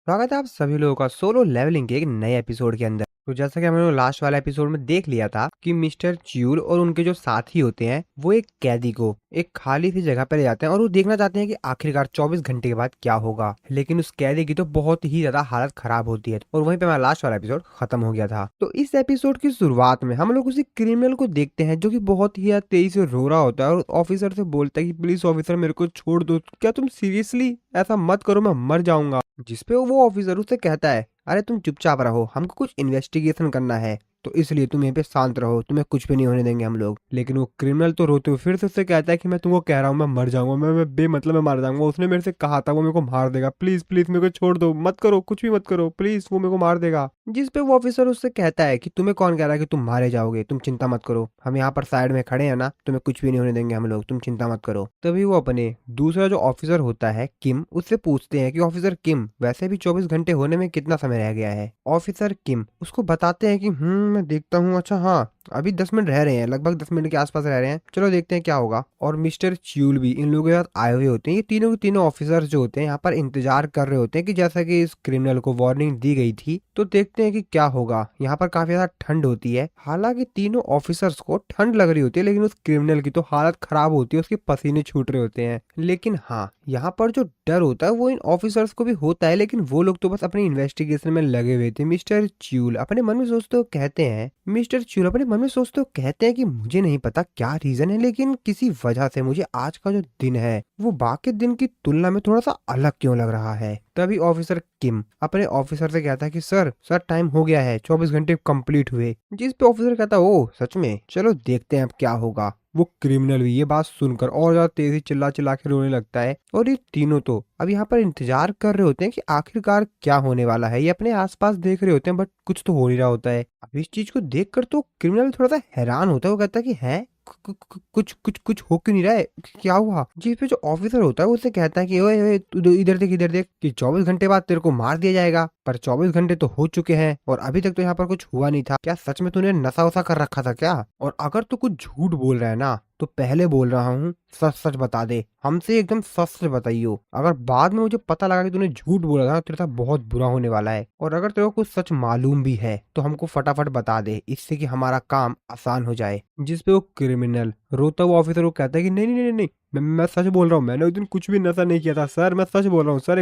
स्वागत है आप सभी लोगों का सोलो लेवलिंग के एक नए एपिसोड के अंदर। तो जैसा कि हमने लास्ट वाला एपिसोड में देख लिया था कि मिस्टर च्यूल और उनके जो साथी होते हैं वो एक कैदी को एक खाली सी जगह पर ले जाते हैं और वो देखना चाहते हैं कि आखिरकार 24 घंटे के बाद क्या होगा। लेकिन उस कैदी की तो बहुत ही ज्यादा हालत खराब होती है और वहीं पे हमारा लास्ट वाला एपिसोड खत्म हो गया था। तो इस एपिसोड की शुरुआत में हम लोग उसी क्रिमिनल को देखते हैं जो कि बहुत ही तेजी से रो रहा होता है और ऑफिसर से बोलता है कि प्लीज ऑफिसर मेरे को छोड़ दो, क्या तुम सीरियसली ऐसा मत करो, मैं मर जाऊंगा। जिसपे वो ऑफिसर उससे कहता है अरे तुम चुपचाप रहो, हमको कुछ इन्वेस्टिगेशन करना है तो इसलिए तुम यहीं पे शांत रहो, तुम्हें कुछ भी नहीं होने देंगे हम लोग। लेकिन वो क्रिमिनल तो रोते हुए फिर से उससे कहता है कि मैं तुमको कह रहा हूँ मैं मर जाऊंगा, मैं बेमतलब में मार जाऊंगा, उसने मेरे से कहा था वो मेरे को मार देगा, प्लीज प्लीज मेरे को छोड़ दो, मत करो, कुछ भी मत करो प्लीज, वो मेरे को मार देगा। जिस पे वो ऑफिसर उससे कहता है कि तुम्हें कौन कह रहा है कि तुम मारे जाओगे, तुम चिंता मत करो, हम यहाँ पर साइड में खड़े हैं ना, तुम्हें कुछ भी नहीं होने देंगे हम लोग, तुम चिंता मत करो। तभी वो अपने दूसरा जो ऑफिसर होता है किम, उससे पूछते हैं कि ऑफिसर किम वैसे भी 24 घंटे होने में कितना समय रह गया है। ऑफिसर किम उसको बताते हैं कि मैं देखता हूँ, अच्छा हाँ अभी 10 मिनट रह रहे हैं, लगभग 10 मिनट के आसपास रह रहे हैं, चलो देखते हैं क्या होगा। और मिस्टर च्यूल भी इन लोगों के साथ आए हुए होते हैं। ये तीनों के तीनों ऑफिसर्स जो होते हैं यहाँ पर इंतजार कर रहे होते हैं कि जैसा कि इस क्रिमिनल को वार्निंग दी गई थी तो देखते हैं कि क्या होगा। यहाँ पर काफी ज्यादा ठंड होती है, हालांकि तीनों ऑफिसर्स को ठंड लग रही होती है लेकिन उस क्रिमिनल की तो हालत खराब होती है, उसके पसीने छूट रहे होते हैं। लेकिन हाँ, यहाँ पर जो डर होता है वो इन ऑफिसर्स को भी होता है, लेकिन वो लोग तो बस अपनी इन्वेस्टिगेशन में लगे हुए थे। मिस्टर च्यूल अपने मन में सोचते हुए कहते हैं मिस्टर च्यूल अपने मन में सोचते हुए कहते हैं कि मुझे नहीं पता क्या रीजन है, लेकिन किसी वजह से मुझे आज का जो दिन है वो बाकी दिन की तुलना में थोड़ा सा अलग क्यों लग रहा है। तभी ऑफिसर किम अपने ऑफिसर से कहता है कि सर सर टाइम हो गया है, 24 घंटे कंप्लीट हुए। जिस पे ऑफिसर कहता है ओ सच में, चलो देखते हैं अब क्या होगा। वो क्रिमिनल भी ये बात सुनकर और ज्यादा तेजी चिल्ला चिल्ला के रोने लगता है और ये तीनों तो अब यहाँ पर इंतजार कर रहे होते हैं कि आखिरकार क्या होने वाला है। ये अपने आसपास देख रहे होते हैं बट कुछ तो हो नहीं रहा होता है। अब इस चीज को देखकर तो क्रिमिनल थोड़ा सा हैरान होता है, वो कहता है कि है कुछ कुछ कुछ हो क्यों नहीं रहा है, क्या हुआ। जिस पे जो ऑफिसर होता है वो उससे कहता है कि ओए ओए तू इधर देख कि 24 घंटे बाद तेरे को मार दिया जाएगा, पर 24 घंटे तो हो चुके हैं और अभी तक तो यहाँ पर कुछ हुआ नहीं था, क्या सच में तूने नशा वसा कर रखा था क्या? और अगर तू कुछ झूठ बोल रहा है ना तो पहले बोल रहा हूँ सच सच बता दे, हमसे एकदम सच सच बताइयो। अगर बाद में मुझे पता लगा कि तूने झूठ बोला था तो तेरे साथ बहुत बुरा होने वाला है, और अगर तेरे को कुछ सच मालूम भी है तो हमको फटाफट बता दे, इससे कि हमारा काम आसान हो जाए। जिस पे वो क्रिमिनल रोता हुआ ऑफिसर वो कहता है कि नहीं नहीं नहीं नहीं, मैं सच बोल रहा हूँ, मैंने उस दिन कुछ भी नशा नहीं किया था सर, मैं सच बोल रहा हूँ सर,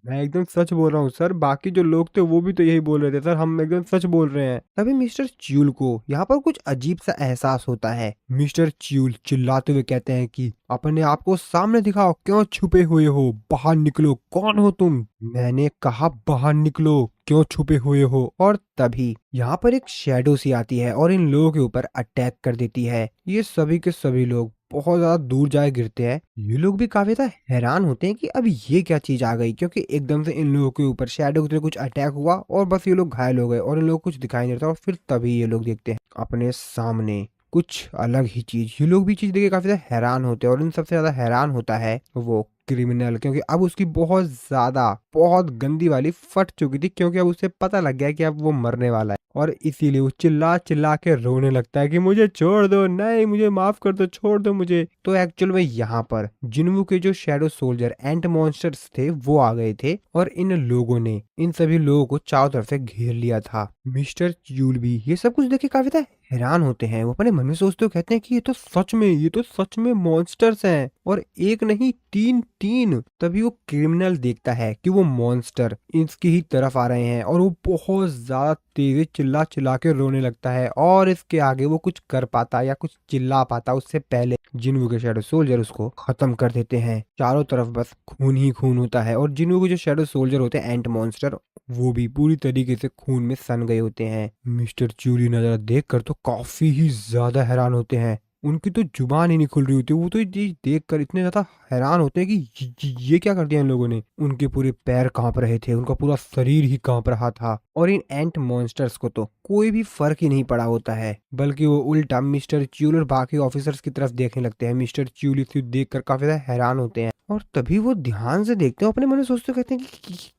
मैं एकदम सच बोल रहा हूँ सर, बाकी जो लोग थे वो भी तो यही बोल रहे थे सर, हम एकदम सच बोल रहे हैं। तभी मिस्टर च्यूल को यहाँ पर कुछ अजीब सा एहसास होता है। मिस्टर च्यूल चिल्लाते हुए कहते हैं कि अपने आप को सामने दिखाओ, क्यों छुपे हुए हो, बाहर निकलो, कौन हो तुम? मैंने कहा बाहर निकलो, क्यों छुपे हुए हो? और तभी यहाँ पर एक शैडो सी आती है और इन लोगों के ऊपर अटैक कर देती है। ये सभी के सभी लोग बहुत ज्यादा दूर जाए गिरते हैं। ये लोग भी काफी ज्यादा हैरान होते हैं कि अब ये क्या चीज आ गई, क्योंकि एकदम से इन लोगों के ऊपर शैडो की तरह कुछ अटैक हुआ और बस ये लोग घायल हो गए और इन लोगों को कुछ दिखाई नहीं देता। और फिर तभी ये लोग देखते हैं अपने सामने कुछ अलग ही चीज। ये लोग भी चीज देख के काफी ज्यादा हैरान होते हैं और इन सबसे ज्यादा हैरान होता है वो क्रिमिनल, क्योंकि अब उसकी बहुत गंदी वाली फट चुकी थी, क्योंकि अब उसे पता लग गया कि अब वो मरने वाला है और इसीलिए वो चिल्ला चिल्ला के रोने लगता है कि मुझे छोड़ दो, नहीं मुझे माफ कर दो, छोड़ दो मुझे। तो एक्चुअल में यहाँ पर जिन्वू के जो शैडो सोल्जर एंट मॉन्स्टर्स थे वो आ गए थे और इन लोगों ने इन सभी लोगों को चारों तरफ से घेर लिया था। मिस्टर च्यूल भी ये सब कुछ देखे काफी ज्यादा हैरान होते हैं। वो अपने मन में सोचते हुए कहते हैं कि ये तो सच में मॉन्स्टर्स हैं, और एक नहीं तीन तीन। तभी वो क्रिमिनल देखता है कि वो मॉन्स्टर इसकी ही तरफ आ रहे हैं और वो बहुत ज्यादा तेजी चिल्ला चिल्ला के रोने लगता है, और इसके आगे वो कुछ कर पाता या कुछ चिल्ला पाता उससे पहले जिन्वू के शैडो सोल्जर उसको खत्म कर देते हैं। चारों तरफ बस खून ही खून होता है और जिन्वू के जो शैडो सोल्जर होते हैं एंट मॉन्स्टर, वो भी पूरी तरीके से खून में सन गए होते हैं। मिस्टर च्यूली नजारा देखकर तो काफी ही ज्यादा हैरान होते हैं, उनकी तो जुबान ही नहीं खुल रही होती। वो तो ये देखकर इतने ज्यादा हैरान होते हैं कि ये क्या कर दिया इन लोगों ने। उनके पूरे पैर कांप रहे थे, उनका पूरा शरीर ही कांप रहा था, और इन एंट मॉन्स्टर्स को तो कोई भी फर्क ही नहीं पड़ा होता है, बल्कि वो उल्टा मिस्टर च्यूल और बाकी ऑफिसर्स की तरफ देखने लगते हैं। मिस्टर च्यूल इसे देखकर काफी ज्यादा हैरान होते हैं और तभी वो ध्यान से देखते हैं, अपने मन में सोचते कहते हैं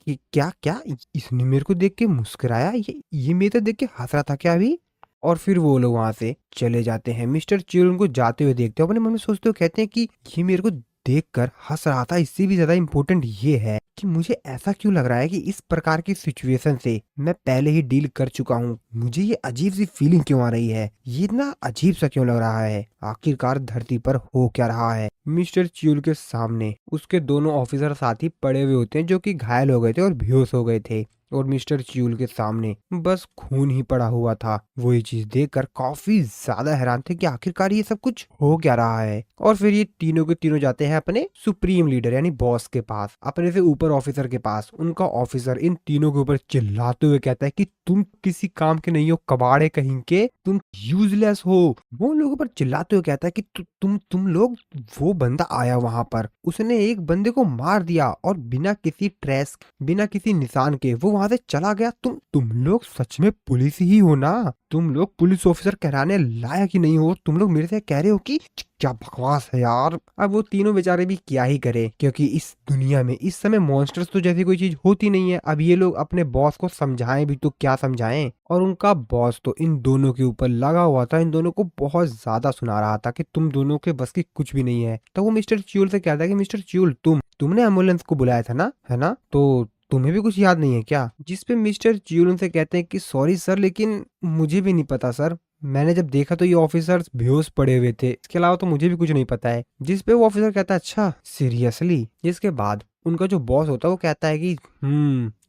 कि क्या क्या इसने मेरे को देख के मुस्कुराया, ये मेरे को देख के हंस रहा था क्या अभी? और फिर वो लोग वहां से चले जाते हैं। मिस्टर च्यूल उनको जाते हुए देखते हैं, अपने मन में सोचते हुए कहते हैं कि ये मेरे को देखकर हंस रहा था। इससे भी ज्यादा इम्पोर्टेंट ये है कि मुझे ऐसा क्यों लग रहा है कि इस प्रकार की सिचुएशन से मैं पहले ही डील कर चुका हूँ। मुझे ये अजीब सी फीलिंग क्यों आ रही है, ये इतना अजीब सा क्यों लग रहा है, आखिरकार धरती पर हो क्या रहा है। मिस्टर च्यूल के सामने उसके दोनों ऑफिसर साथी पड़े हुए होते हैं जो कि घायल हो गए थे और बेहोश हो गए थे, और मिस्टर च्यूल के सामने बस खून ही पड़ा हुआ था। वो ये चीज देखकर काफी ज्यादा हैरान थे कि आखिरकार ये सब कुछ हो क्या रहा है। और फिर ये तीनों के तीनों जाते हैं अपने सुप्रीम लीडर यानी बॉस के पास, अपने से ऊपर ऑफिसर के पास। उनका ऑफिसर इन तीनों के ऊपर चिल्लाते हुए कहता है कि तुम किसी काम के नहीं हो, कबाड़े कहीं के, तुम यूजलेस हो। वो उन लोगों पर चिल्लाते हुए कहता है कि तुम लोग, वो बंदा आया वहां पर, उसने एक बंदे को मार दिया और बिना किसी ट्रेस, बिना किसी निशान के वो वहां से चला गया। तुम लोग सच में पुलिस ही हो ना? तुम लोग पुलिस ऑफिसर कहलाने लायक ही नहीं हो। तुम लोग मेरे से कह रहे हो कि क्या बकवास है यार। अब वो तीनों बेचारे भी क्या ही करे, क्योंकि इस दुनिया में इस समय मॉन्स्टर्स तो जैसी कोई चीज होती नहीं है। अब ये लोग अपने बॉस को समझाएं भी तो क्या समझाएं, और उनका बॉस तो इन दोनों के ऊपर लगा हुआ था, इन दोनों को बहुत ज्यादा सुना रहा था कि तुम दोनों के बस की कुछ भी नहीं है। तो वो मिस्टर च्यूल से कहता है कि मिस्टर च्यूल, तुमने एम्बुलेंस को बुलाया था ना, है ना? तो तुम्हें भी कुछ याद नहीं है क्या? जिस पे मिस्टर च्यूल उनसे कहते हैं कि सॉरी सर, लेकिन मुझे भी नहीं पता सर। मैंने जब देखा तो ये ऑफिसर्स बेहोश पड़े हुए थे, इसके अलावा तो मुझे भी कुछ नहीं पता है। जिस पे वो ऑफिसर कहता है अच्छा सीरियसली। जिसके बाद उनका जो बॉस होता है वो कहता है कि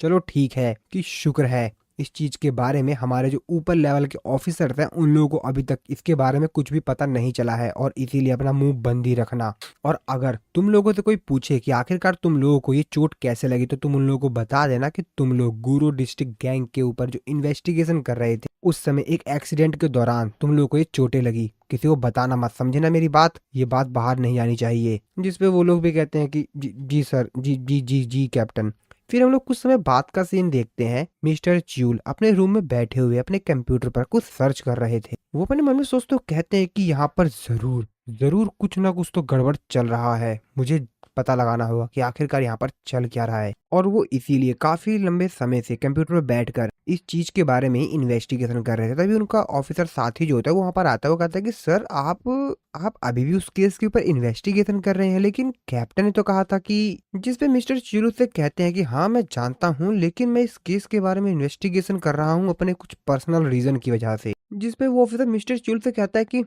चलो ठीक है, कि शुक्र है इस चीज के बारे में हमारे जो ऊपर लेवल के ऑफिसर थे उन लोगों को अभी तक इसके बारे में कुछ भी पता नहीं चला है, और इसीलिए अपना मुंह बंद ही रखना। और अगर तुम लोगों से कोई पूछे कि आखिरकार तुम लोगों को ये चोट कैसे लगी, तो तुम उन लोगों को बता देना कि तुम लोग गुरु डिस्ट्रिक्ट गैंग के ऊपर जो इन्वेस्टिगेशन कर रहे थे उस समय एक एक्सीडेंट के दौरान तुम लोगों को ये चोटें लगी। किसी को बताना मत, समझे ना मेरी बात? ये बात बाहर नहीं आनी चाहिए। जिसपे वो लोग भी कहते हैं कि जी सर, जी जी जी जी कैप्टन। फिर हम लोग कुछ समय बाद का सीन देखते हैं। मिस्टर च्यूल अपने रूम में बैठे हुए अपने कंप्यूटर पर कुछ सर्च कर रहे थे। वो अपने मन में सोचते कहते हैं कि यहाँ पर जरूर जरूर कुछ ना कुछ तो गड़बड़ चल रहा है, मुझे पता लगाना होगा कि आखिरकार यहाँ पर चल क्या रहा है। और वो इसीलिए काफी लंबे समय से कंप्यूटर पर बैठकर इस चीज के बारे में इन्वेस्टिगेशन कर रहे थे। तभी उनका ऑफिसर साथी जो होता है वो वहां पर आता है। वो कहता है कि सर आप अभी भी उस केस के ऊपर इन्वेस्टिगेशन कर रहे हैं, लेकिन कैप्टन ने तो कहा था कि। जिस पे मिस्टर चिरू से कहते हैं कि हाँ मैं जानता हूँ, लेकिन मैं इस केस के बारे में इन्वेस्टिगेशन कर रहा हूँ अपने कुछ पर्सनल रीजन की वजह से। जिस पे वो ऑफिसर मिस्टर चिरू से कहता है कि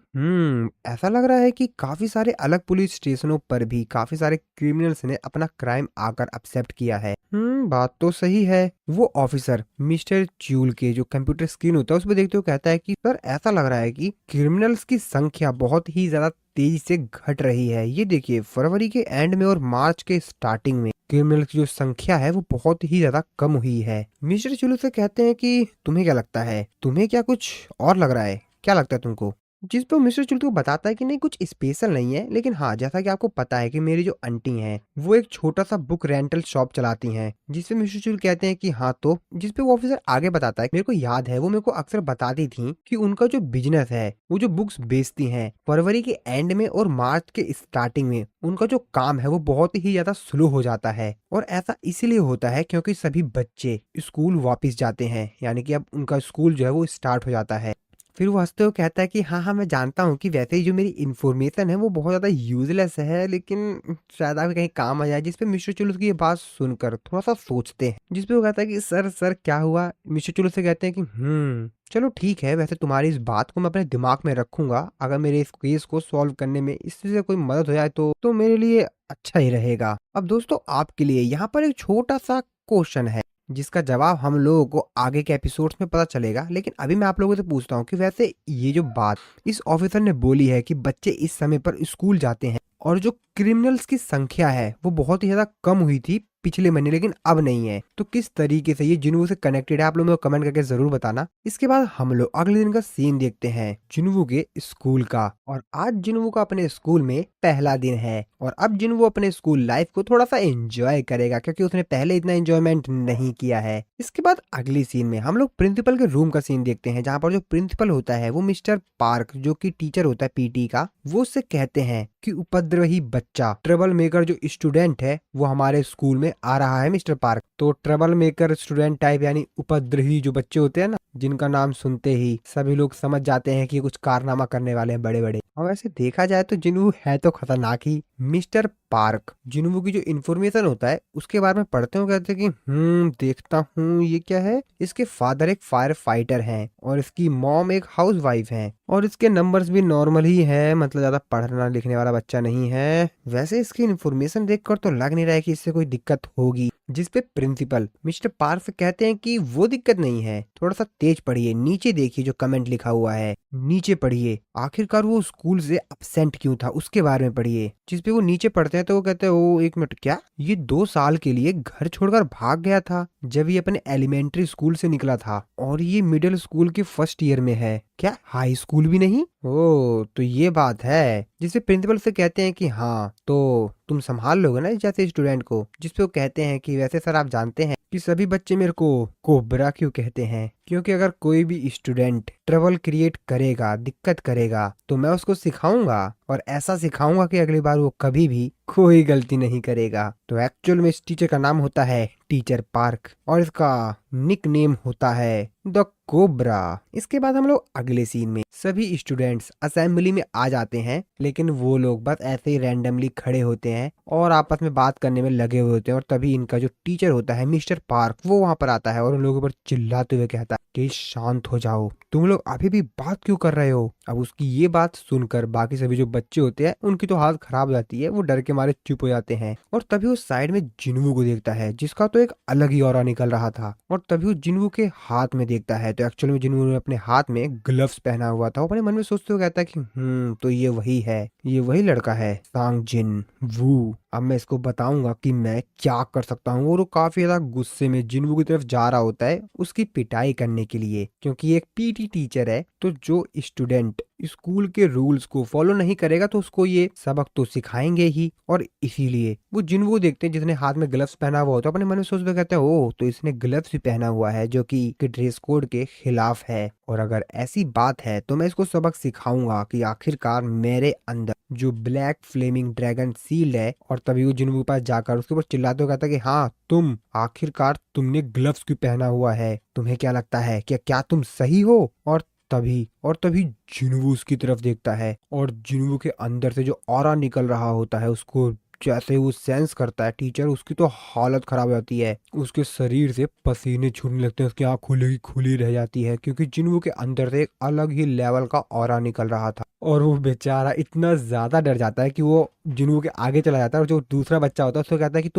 ऐसा लग रहा है कि काफी सारे अलग पुलिस स्टेशनों पर भी काफी सारे क्रिमिनल्स ने अपना क्राइम आकर एक्सेप्ट किया है। बात तो सही है। वो ऑफिसर मिस्टर च्यूल के जो कंप्यूटर स्क्रीन होता है उस पर देखते हुए कहता है कि सर ऐसा लग रहा है कि क्रिमिनल्स की संख्या बहुत ही ज्यादा तेजी से घट रही है। ये देखिए फरवरी के एंड में और मार्च के स्टार्टिंग में क्रिमिनल की जो संख्या है वो बहुत ही ज्यादा कम हुई है। मिस्टर च्यूल से कहते हैं कि तुम्हें क्या लगता है, तुम्हें क्या कुछ और लग रहा है, क्या लगता है तुमको? जिस पर मिस्टर चुल को बताता है कि नहीं कुछ स्पेशल नहीं है, लेकिन हाँ जैसा कि आपको पता है कि मेरी जो आंटी हैं वो एक छोटा सा बुक रेंटल शॉप चलाती हैं। जिसपे मिस्टर चुल कहते हैं कि हाँ तो। जिसपे वो ऑफिसर आगे बताता है, मेरे को याद है वो मेरे को अक्सर बताती थी कि उनका जो बिजनेस है वो जो बुक्स बेचती हैं फरवरी के एंड में और मार्च के स्टार्टिंग में उनका जो काम है वो बहुत ही ज्यादा स्लो हो जाता है। और ऐसा इसलिए होता है क्योंकि सभी बच्चे स्कूल वापस जाते हैं, यानी कि अब उनका स्कूल जो है वो स्टार्ट हो जाता है। फिर वो हंसते हुए कहता है कि हाँ मैं जानता हूँ कि वैसे ही जो मेरी इन्फॉर्मेशन है वो बहुत ज़्यादा यूजलेस है, लेकिन शायद आपके कहीं काम आ जाए। जिसपे मिस्टर चुल की ये बात सुनकर थोड़ा सा सोचते हैं। जिसपे वो कहता है कि सर क्या हुआ? मिस्टर चुल से कहते हैं कि चलो ठीक है, वैसे तुम्हारी इस बात को मैं अपने दिमाग में रखूंगा। अगर मेरे इस केस को सॉल्व करने में इससे कोई मदद हो जाए तो मेरे लिए अच्छा ही रहेगा। अब दोस्तों आपके लिए यहाँ पर एक छोटा सा क्वेश्चन है जिसका जवाब हम लोगों को आगे के एपिसोड्स में पता चलेगा, लेकिन अभी मैं आप लोगों से पूछता हूँ कि वैसे ये जो बात इस ऑफिसर ने बोली है कि बच्चे इस समय पर स्कूल जाते हैं और जो क्रिमिनल्स की संख्या है वो बहुत ही ज्यादा कम हुई थी पिछले महीने, लेकिन अब नहीं है, तो किस तरीके से ये जिन्वू से कनेक्टेड है आप लोग मेरे को कमेंट करके जरूर बताना। इसके बाद हम लोग अगले दिन का सीन देखते हैं जिन्वू के स्कूल का। और आज जिन्वू का अपने स्कूल में पहला दिन है और अब जिन्वू अपने स्कूल लाइफ को थोड़ा सा एंजॉय करेगा क्योंकि उसने पहले इतना एंजॉयमेंट नहीं किया है। इसके बाद अगली सीन में हम लोग प्रिंसिपल के रूम का सीन देखते हैं, जहाँ पर जो प्रिंसिपल होता है वो मिस्टर पार्क जो कि टीचर होता है पीटी का, वो उससे कहते हैं कि उपद्रवी बच्चा ट्रबल मेकर जो स्टूडेंट है वो हमारे स्कूल में आ रहा है मिस्टर पार्क। तो ट्रबल मेकर स्टूडेंट टाइप यानी उपद्रवी जो बच्चे होते हैं ना, जिनका नाम सुनते ही सभी लोग समझ जाते हैं कि ये कुछ कारनामा करने वाले हैं बड़े बड़े। और वैसे देखा जाए तो जिन्वू है तो खतरनाक ही। मिस्टर पार्क जिन्वू की जो इन्फॉर्मेशन होता है उसके बारे में पढ़ते हो, कहते हैं कि देखता हूँ ये क्या है। इसके फादर एक फायर फाइटर हैं और इसकी मॉम एक हाउस वाइफ है और इसके नंबर्स भी नॉर्मल ही है, मतलब ज्यादा पढ़ना लिखने वाला बच्चा नहीं है। वैसे इसकी इन्फॉर्मेशन देखकर तो लग नहीं रहा है कि इससे कोई दिक्कत होगी, जिसपे प्रिंसिपल मिस्टर पार्क से कहते हैं कि वो दिक्कत नहीं है, थोड़ा सा तेज पढ़िए, नीचे देखिए जो कमेंट लिखा हुआ है, नीचे पढ़िए, आखिरकार वो स्कूल से अब्सेंट क्यों था उसके बारे में पढ़िए। जिसपे वो नीचे पढ़ते हैं तो वो कहते हैं ओ एक मिनट, क्या ये 2 साल के लिए घर छोड़कर भाग गया था जब ये अपने एलिमेंट्री स्कूल से निकला था और ये मिडिल स्कूल के फर्स्ट ईयर में है, क्या हाई स्कूल भी नहीं? ओ तो ये बात है। जिसपे प्रिंसिपल से कहते हैं कि हाँ तो तुम संभाल लोगे ना इस जैसे स्टूडेंट को। जिसपे वो कहते हैं कि वैसे सर आप जानते हैं कि सभी बच्चे मेरे को कोबरा क्यों कहते हैं, क्योंकि अगर कोई भी स्टूडेंट ट्रबल क्रिएट करेगा, दिक्कत करेगा, तो मैं उसको सिखाऊंगा और ऐसा सिखाऊंगा कि अगली बार वो कभी भी कोई गलती नहीं करेगा। तो एक्चुअल में इस टीचर का नाम होता है टीचर पार्क और इसका निक नेम होता है द कोबरा। इसके बाद हम लोग अगले सीन में सभी स्टूडेंट्स असेंबली में आ जाते हैं, लेकिन वो लोग बस ऐसे ही रैंडमली खड़े होते हैं और आपस में बात करने में लगे हुए होते हैं। और तभी इनका जो टीचर होता है मिस्टर पार्क वो वहां पर आता है और उन लोगों पर चिल्लाते हुए कहता है कि शांत हो जाओ, तुम लोग अभी भी बात क्यों कर रहे हो। अब उसकी ये बात सुनकर बाकी सभी जो बच्चे होते हैं उनकी तो हालत खराब हो जाती है, वो डर के मारे चुप हो जाते हैं। और तभी वो साइड में जिन्वू को देखता है जिसका तो एक अलग ही ऑरा निकल रहा था। और तभी वो जिन्वू के हाथ में देखता है तो एक्चुअल में जिन्वू ने अपने हाथ में ग्लव्स पहना हुआ था। वो अपने मन में सोचते हुए कहता है कि तो ये वही है, ये वही लड़का है सांग जिन वू। अब मैं इसको बताऊंगा कि मैं क्या कर सकता हूँ। और वो काफी ज्यादा गुस्से में जिन्वू की तरफ जा रहा होता है उसकी पिटाई करने के लिए, क्योंकि एक पीटी टीचर है तो जो स्टूडेंट स्कूल के रूल्स को फॉलो नहीं करेगा तो उसको ये सबक तो सिखाएंगे ही। और इसीलिए वो जिन्वू देखते हैं जिसने हाथ में ग्लव्स पहना हुआ होता है, अपने मन में सोचते कहते हैं ओ तो इसने ग्लव्स भी पहना हुआ है जो कि ड्रेस कोड के खिलाफ है, और अगर ऐसी बात है तो मैं इसको सबक सिखाऊंगा कि आखिरकार मेरे अंदर जो ब्लैक फ्लेमिंग ड्रैगन सील्ड है। और तभी वो जिन्वू के पास जाकर उसके ऊपर चिल्लाते हुए कहता है कि हाँ तुम आखिरकार तुमने ग्लव्स क्यों पहना हुआ है, तुम्हें क्या लगता है कि क्या तुम सही हो। और तभी जिन्वू उसकी तरफ देखता है और जिन्वू के अंदर से जो ऑरा निकल रहा होता है उसको जैसे वो सेंस करता है टीचर, उसकी तो हालत खराब हो जाती है, उसके शरीर से पसीने छूटने लगते हैं, उसकी आंख खुली खुली रह जाती है, क्योंकि जिन्वू के अंदर से एक अलग ही लेवल का ऑरा निकल रहा था। और वो बेचारा इतना ज्यादा डर जाता है कि वो जिन्वू के आगे चला जाता है और जो दूसरा बच्चा होता है उसको कहता है कि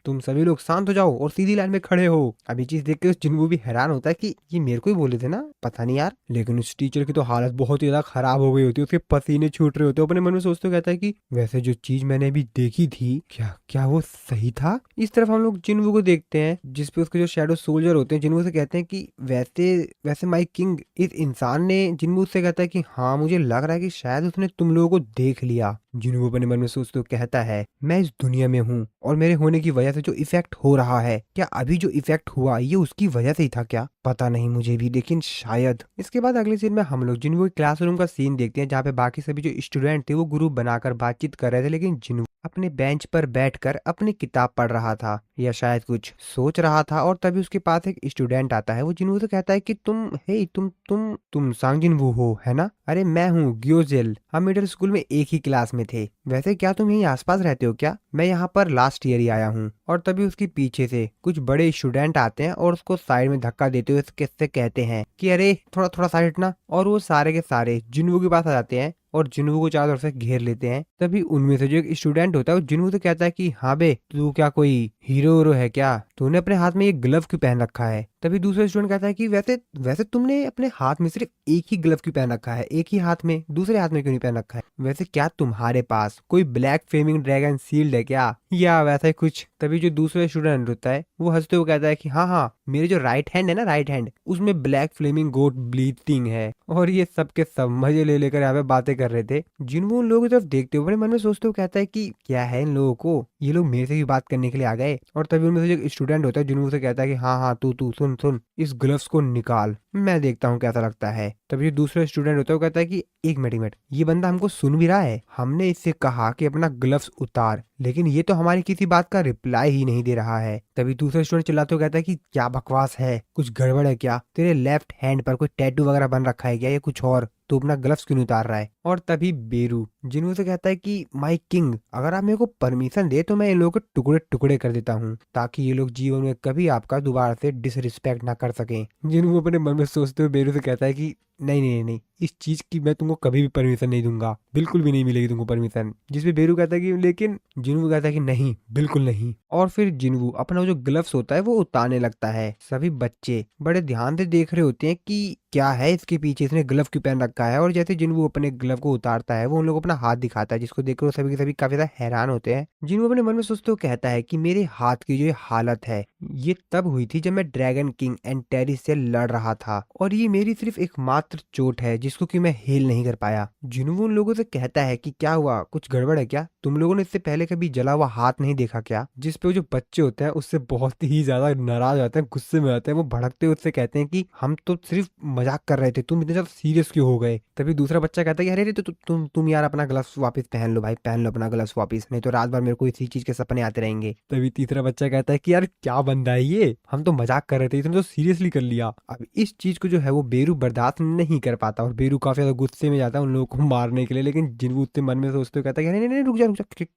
तुम सभी लोग शांत हो जाओ और सीधी लाइन में खड़े हो। अब ये चीज देख के उस जिन्वू भी हैरान होता है कि ये मेरे को ही बोले थे ना, पता नहीं यार। लेकिन उस टीचर की तो हालत बहुत ही ज्यादा खराब हो गई होती है, उसके पसीने छूट रहे होते हैं। अपने मन में सोचते कहता है कि वैसे जो चीज मैंने अभी देखी थी क्या क्या वो सही था। इस तरफ हम लोग जिन्वू को देखते हैं जिसपे उसके जो शैडो सोल्जर होते हैं जिन्वू से कहते हैं कि वैसे वैसे माय किंग, इस इंसान ने जिन्वू से कहता है कि हाँ मुझे लग रहा है कि शायद उसने तुम लोगों को देख लिया। जिन्वू अपने मन में सोचते हुए कहता है मैं इस दुनिया में हूँ और मेरे होने की वजह से जो इफेक्ट हो रहा है, क्या अभी जो इफेक्ट हुआ ये उसकी वजह से ही था क्या, पता नहीं मुझे भी, लेकिन शायद। इसके बाद अगले सीन में हम लोग जिन्वू के क्लासरूम का सीन देखते हैं जहाँ पे बाकी सभी जो स्टूडेंट थे वो ग्रुप बनाकर बातचीत कर रहे थे, लेकिन जिन्वू अपने बेंच पर बैठकर अपनी किताब पढ़ रहा था या शायद कुछ सोच रहा था। और तभी उसके पास एक स्टूडेंट आता है, वो जिन्वू से कहता है कि तुम सांग जिन्वू हो है ना। अरे मैं हूँ ग्योजेल, हम मिडिल स्कूल में एक ही क्लास में थे। वैसे क्या तुम यहीं आसपास रहते हो क्या? मैं यहाँ पर लास्ट ईयर ही आया हूँ। और तभी उसके पीछे से कुछ बड़े स्टूडेंट आते हैं और उसको साइड में धक्का देते हुए इससे कहते हैं कि अरे थोड़ा थोड़ा साइड हटना। और वो सारे के सारे जिन्वू के पास आ जाते हैं और जिन्वू को चारों तरफ से घेर लेते हैं। तभी उनमें से जो एक स्टूडेंट होता है वो जिन्वू से कहता है कि हाँ बे तू क्या कोई हीरो है क्या, तूने अपने हाथ में ये ग्लव क्यों पहन रखा है। तभी दूसरा स्टूडेंट कहता है कि वैसे वैसे तुमने अपने हाथ में सिर्फ एक ही ग्लव क्यों पहन रखा है, एक ही हाथ में, दूसरे हाथ में क्यों नहीं पहन रखा है। वैसे क्या तुम्हारे पास कोई ब्लैक फ्लेमिंग ड्रैगन सील्ड है क्या, या वैसा ही कुछ। तभी जो दूसरा स्टूडेंट होता है वो हंसते हुए कहता है कि हाँ मेरे जो राइट हैंड है ना, राइट हैंड, उसमें ब्लैक फ्लेमिंग गोट ब्लीडिंग है। और ये सब के सब मजे ले लेकर यहाँ पे बातें कर रहे थे। जिन्वू उन लोगों की तरफ देखते हुए मन में सोचते हुए कहता है कि क्या है इन लोगों को, ये लोग मेरे से भी बात करने के लिए आ गए। और तभी उनमें से जो स्टूडेंट होता है जिन्वू से कहता है कि हाँ तू सुन सुन सुन इस ग्लव्स को निकाल, मैं देखता हूँ कैसा लगता है। तभी दूसरा स्टूडेंट होता है वो कहता है कि एक मिनट, ये बंदा हमको सुन भी रहा है। हमने इससे कहा कि अपना ग्लव्स उतार, लेकिन ये तो हमारी किसी बात का रिप्लाई ही नहीं दे रहा है। तभी दूसरा स्टूडेंट चिल्लाते हुए कहता है कि क्या बकवास है, कुछ गड़बड़ है क्या? तेरे लेफ्ट हैंड पर कोई टैटू वगैरह बन रखा है क्या, या कुछ और? तो अपना ग्लव्स क्यों नहीं उतार रहा है? और तभी बेरू जिन्हों से कहता है कि माय किंग, अगर आप मेरे को परमिशन दे तो मैं इन लोगों को टुकड़े टुकड़े कर देता हूँ, ताकि ये लोग जीवन में कभी आपका दोबारा से डिसरिस्पेक्ट ना कर सकें। जिन्हों अपने मन में सोचते हुए बेरू से कहता है कि नहीं नहीं नहीं, इस चीज की मैं तुमको कभी भी परमिशन नहीं दूंगा, बिल्कुल भी नहीं मिलेगी तुमको परमिशन। जिसपे बेरू कहता है कि लेकिन जिन्हू कहता है कि नहीं, बिल्कुल नहीं। और फिर जिन्हू अपना जो ग्लव्स होता है वो उतारने लगता है। सभी बच्चे बड़े ध्यान से देख रहे होते हैं कि क्या है इसके पीछे, इसने ग्लव क्यों पहन रखा है। और जैसे जिन्हू अपने ग्लव को उतारता है वो उन लोग अपना हाथ दिखाता है, जिसको देखकर वो सभी के सभी काफी ज्यादा हैरान होते हैं। जिन्हू अपने मन में सोचते हुए कहता है कि मेरे हाथ की जो ये हालत है ये तब हुई थी जब मैं ड्रैगन किंग एंड टेरी से लड़ रहा था, और ये मेरी सिर्फ एकमात्र चोट है जिसको कि मैं हील नहीं कर पाया। जिन्हू उन लोगों से कहता है कि क्या हुआ, कुछ गड़बड़ है क्या? तुम लोगों ने इससे पहले कभी जला हुआ हाथ नहीं देखा क्या? जिसपे वो जो बच्चे होते हैं उससे बहुत ही ज्यादा नाराज हो जाते हैं, गुस्से में आते हैं। वो भड़कते हुए उससे कहते हैं कि हम तो सिर्फ मजाक कर रहे थे, तुम इतने ज्यादा सीरियस क्यों हो गए? तभी दूसरा बच्चा कहता है कि अरे तुम यार अपना ग्लव्स वापस पहन लो भाई, पहन लो अपना ग्लव्स वापस, नहीं तो रात भर मेरे को इसी चीज के सपने आते रहेंगे। तभी तीसरा बच्चा कहता है कि यार क्या बंदा है ये, हम तो मजाक कर रहे थे, इसने तो सीरियसली कर लिया। अब इस चीज को जो है वो बेरू बर्दाश्त नहीं कर पाता और बेरू काफी ज्यादा गुस्से में जाता है उन लोगों को मारने के लिए। लेकिन जिन्हू उससे मन में सोचते हुए कहता है कि नहीं नहीं नहीं, रुक जा,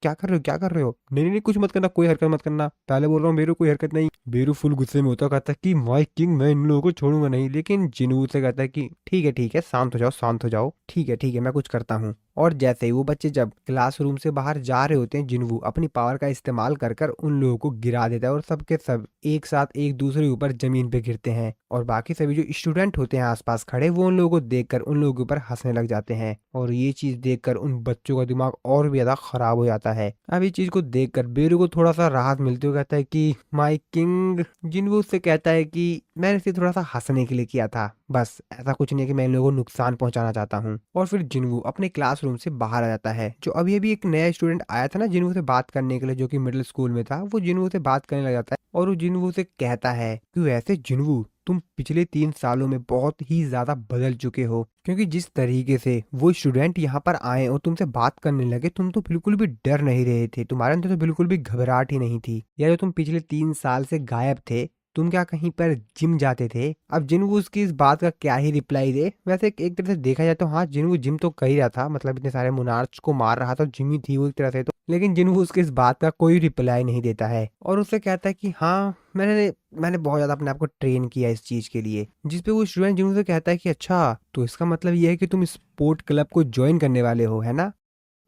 क्या कर रहे हो, क्या कर रहे हो? नहीं नहीं नहीं, कुछ मत करना, कोई हरकत मत करना, पहले बोल रहा हूँ बेरू, कोई हरकत नहीं। बेरू फुल गुस्से में होता है, कहता है कि माय किंग, मैं इन लोगों को छोड़ूंगा नहीं। लेकिन जिन्हू से कहता है कि ठीक है शांत हो जाओ, शांत हो जाओ, ठीक है मैं कुछ करता हूँ। और जैसे ही वो बच्चे जब क्लासरूम से बाहर जा रहे होते हैं, जिन्हू अपनी पावर का इस्तेमाल कर कर उन लोगों को गिरा देता है और सबके सब एक साथ एक दूसरे के ऊपर जमीन पे गिरते हैं। और बाकी सभी जो स्टूडेंट होते हैं आसपास खड़े, वो उन लोगों को देखकर उन लोगों के ऊपर हंसने लग जाते हैं। और ये चीज देखकर उन बच्चों का दिमाग और भी ज्यादा खराब हो जाता है। अब ये चीज को देखकर बेरू को थोड़ा सा राहत मिलती हुई कहता है कि माय किंग। जिन्हू उससे कहता है कि मैंने इसे थोड़ा सा हंसने के लिए किया था, बस ऐसा कुछ नहीं है कि मैं इन लोगों को नुकसान पहुंचाना चाहता हूँ। और फिर जिन्हू अपने क्लासरूम से बाहर आ जाता है। जो अभी अभी एक नया स्टूडेंट आया था ना जिन्हू से बात करने के लिए, जो कि मिडिल स्कूल में था, वो जिन्हू से बात करने लग जाता है और वो जिन्हू से कहता है कि वैसे जिन्हू, तुम पिछले 3 सालों में बहुत ही ज्यादा बदल चुके हो, क्योंकि जिस तरीके से वो स्टूडेंट यहाँ पर आए और तुमसे बात करने लगे, तुम तो बिल्कुल भी डर नहीं रहे थे, तुम्हारे अंदर तो बिल्कुल भी घबराहट ही नहीं थी। या जो तुम पिछले 3 साल से गायब थे, तुम क्या कहीं पर जिम जाते थे? अब जिन्हू उसकी इस बात का क्या ही रिप्लाई दे। वैसे एक तरह से देखा जाए तो हाँ, जिन्हू जिम तो कर ही रहा था, मतलब इतने सारे मोनार्च को मार रहा था, जिम ही थी वो एक तरह से तो। लेकिन जिन्हू उसके इस बात का कोई रिप्लाई नहीं देता है और उससे कहता है कि हाँ, मैंने बहुत ज्यादा अपने आप को ट्रेन किया इस चीज के लिए। जिसपे वो स्टूडेंट जिन्हू से कहता है कि अच्छा, तो इसका मतलब ये है कि तुम स्पोर्ट क्लब को ज्वाइन करने वाले हो, है ना?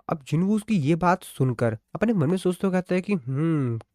अब जिन्हू उसकी ये बात सुनकर अपने मन में सोचते हुए कहता है कि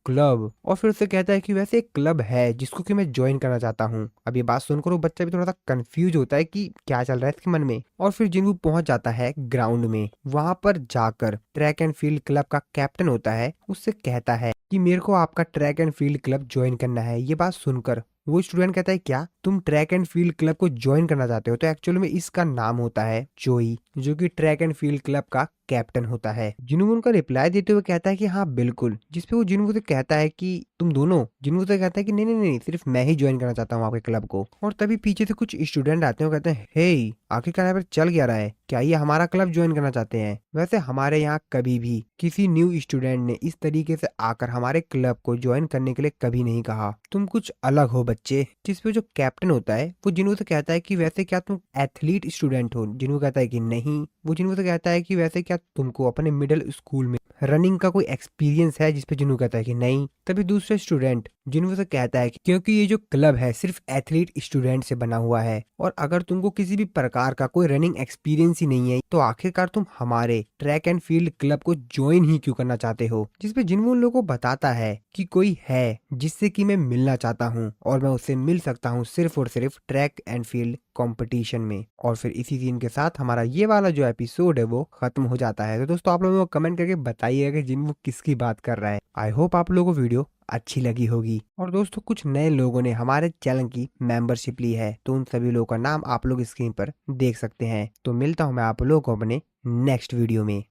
क्लब। और फिर उससे कहता है कि वैसे एक क्लब है जिसको कि मैं ज्वाइन करना चाहता हूँ। अब ये बात सुनकर वो बच्चा भी थोड़ा सा कंफ्यूज होता है कि क्या चल रहा है इसके मन में। और फिर जिन्हू पहुंच जाता है ग्राउंड में। वहां पर जाकर ट्रैक एंड फील्ड क्लब का कैप्टन होता है, उससे कहता है कि मेरे को आपका track and field club join करना है। ये बात सुनकर वो स्टूडेंट कहता है क्या तुम ट्रैक एंड फील्ड क्लब को ज्वाइन करना चाहते हो? तो एक्चुअली में इसका नाम होता है जोई, जो कि ट्रैक एंड फील्ड क्लब का कैप्टन होता है। जिन्हू उनका रिप्लाई देते हुए कहता है कि हाँ बिल्कुल। जिसपे वो जिन्हू से कहता है कि तुम दोनों। जिन्हू से कहता है कि नहीं नहीं नहीं, सिर्फ मैं ही ज्वाइन करना चाहता हूँ आपके क्लब को। और तभी पीछे से कुछ स्टूडेंट आते हैं और कहते हैं हे, आखिरकार यहाँ पर चल क्या रहा है, क्या ये हमारा क्लब ज्वाइन करना चाहते हैं? वैसे हमारे यहाँ कभी भी किसी न्यू स्टूडेंट ने इस तरीके से आकर हमारे क्लब को ज्वाइन करने के लिए कभी नहीं कहा, तुम कुछ अलग हो बच्चे। जिसपे जो कैप्टन होता है वो जिन्हू से कहता है कि वैसे क्या तुम एथलीट स्टूडेंट हो? जिन्हू कहता है कि नहीं। वो जिन्हू से कहता है कि वैसे क्या तुमको अपने मिडिल स्कूल में रनिंग का कोई एक्सपीरियंस है? जिसपे जिन्हू कहता है कि नहीं। तभी दूसरा स्टूडेंट जिन्हू से कहता है कि क्योंकि ये जो क्लब है सिर्फ एथलीट स्टूडेंट से बना हुआ है, और अगर तुमको किसी भी प्रकार का कोई रनिंग एक्सपीरियंस ही नहीं है, तो आखिरकार तुम हमारे ट्रैक एंड फील्ड क्लब को ज्वाइन ही क्यों करना चाहते हो? जिसपे जिन्हू उन लोगों को बताता है कि कोई है जिससे कि मैं मिलना चाहता हूँ, और मैं उससे मिल सकता हूँ सिर्फ और सिर्फ ट्रैक एंड फील्ड कंपटीशन में। और फिर इसी सीन के साथ हमारा ये वाला जो एपिसोड है वो खत्म हो जाता है। तो दोस्तों आप लोगों को कमेंट करके बताइएगा कि जिन्हू किसकी बात कर रहा है। आई होप आप लोगों को वीडियो अच्छी लगी होगी। और दोस्तों कुछ नए लोगों ने हमारे चैनल की मेंबरशिप ली है, तो उन सभी लोगों का नाम आप लोग स्क्रीन पर देख सकते हैं। तो मिलता हूं मैं आप लोगों को अपने नेक्स्ट वीडियो में।